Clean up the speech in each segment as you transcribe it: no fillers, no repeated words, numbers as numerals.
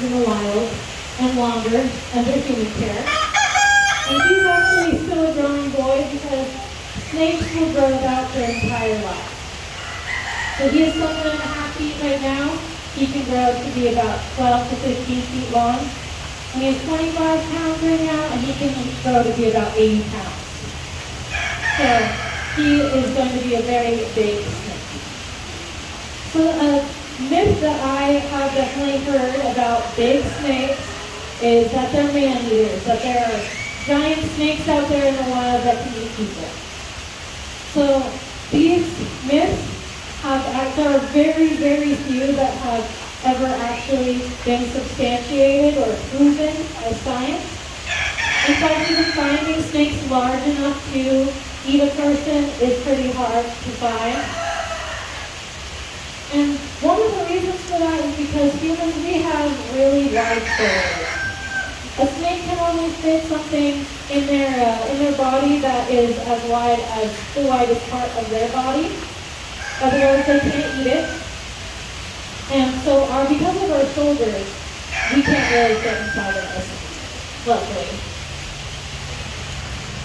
in the wild and longer under human care. And he's actually still a growing boy because snakes will grow about their entire life. So he is 7.5 feet right now. He can grow to be about 12 to 15 feet long. And he's 25 pounds right now, and he can grow to be about 80 pounds. So he is going to be a very big snake. So a myth that I have definitely heard about big snakes is that they're man-eaters, that there are giant snakes out there in the wild that can eat people. So these myths there are very, very few that have ever actually been substantiated or proven by science. In fact, even finding snakes large enough to eat a person is pretty hard to find. And one of the reasons for that is because humans, we have really large shoulders. A snake can only fit something in their body that is as wide as the widest part of their body. Otherwise, they can't eat it. And so, because of our shoulders, we can't really fit inside of us, luckily.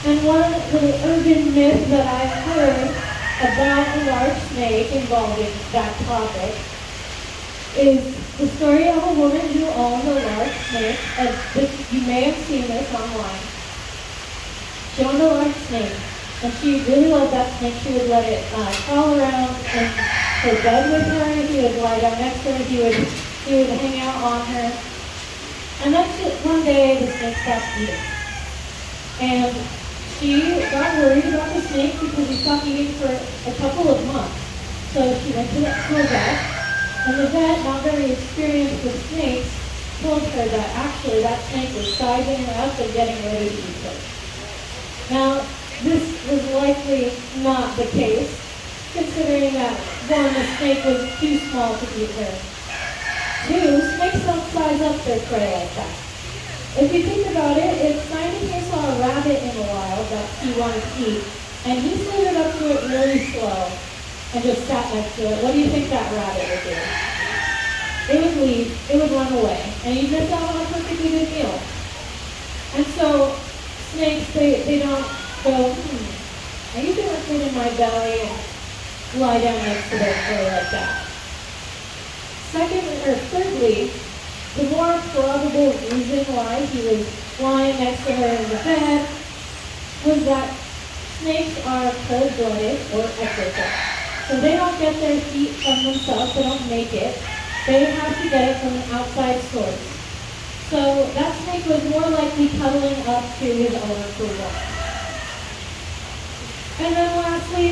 And one of the urban myths that I've heard about a large snake involving that topic is the story of a woman who owned a large snake. You may have seen this online. She owned a large snake, and she really loved that snake. She would let it crawl around in her bed with her. He would lie down next to her. He would hang out on her. And then one day, the snake stopped eating. And she got worried about the snake because he stopped eating for a couple of months. So she went to her vet. And the vet, not very experienced with snakes, told her that actually that snake was sizing her up and getting ready to eat her. Now, this was likely not the case, considering that one, the snake was too small to eat her. Two, snakes don't size up their prey like that. If you think about it, if Simon here saw a rabbit in the wild that he wanted to eat, and he slithered up to it really slow, and just sat next to it, what do you think that rabbit would do? It would leave, it would run away, and you'd miss out on a perfectly good meal. And so, snakes, they don't go, are you going to fit in my belly and lie down next to their prey like that? Thirdly, the more probable reason why he was lying next to her in the bed was that snakes are cold-blooded or ectothermic. So they don't get their heat from themselves, they don't make it. They have to get it from an outside source. So that snake was more likely cuddling up to his owner for warmth. And then lastly,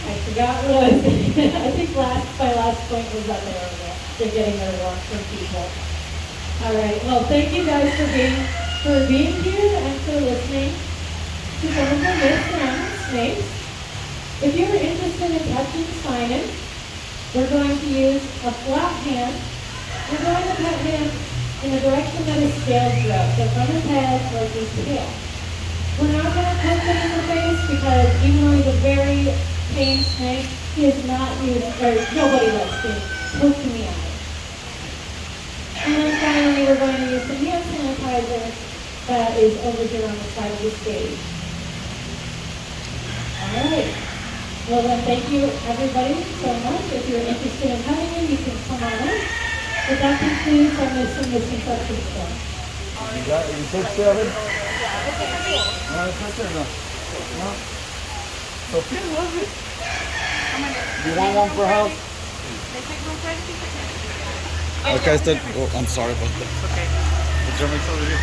I forgot what I was saying. I think my last point was that they're getting their warmth from people. All right, well, thank you guys for being here and for listening to some of the myths around snakes. If you're interested in touching Simon, we're going to use a flat hand. We're going to pet him in the direction that his scales grow, so from his head towards his tail. We're not going to poke him in the face because even though he's a very tame snake, he is not used, or nobody likes being poked in the eye. And then finally, we're going to use some hand sanitizer that is over here on the side of the stage. All right. Well then, thank you everybody so much. If you're interested in coming in, you can come on in. But that concludes our missing question form. You got it? You took 7? No, it's right there, no. No? Sophia loves it. You want one for house? Okay, I said, oh, I'm sorry about that. Okay. The German's over here.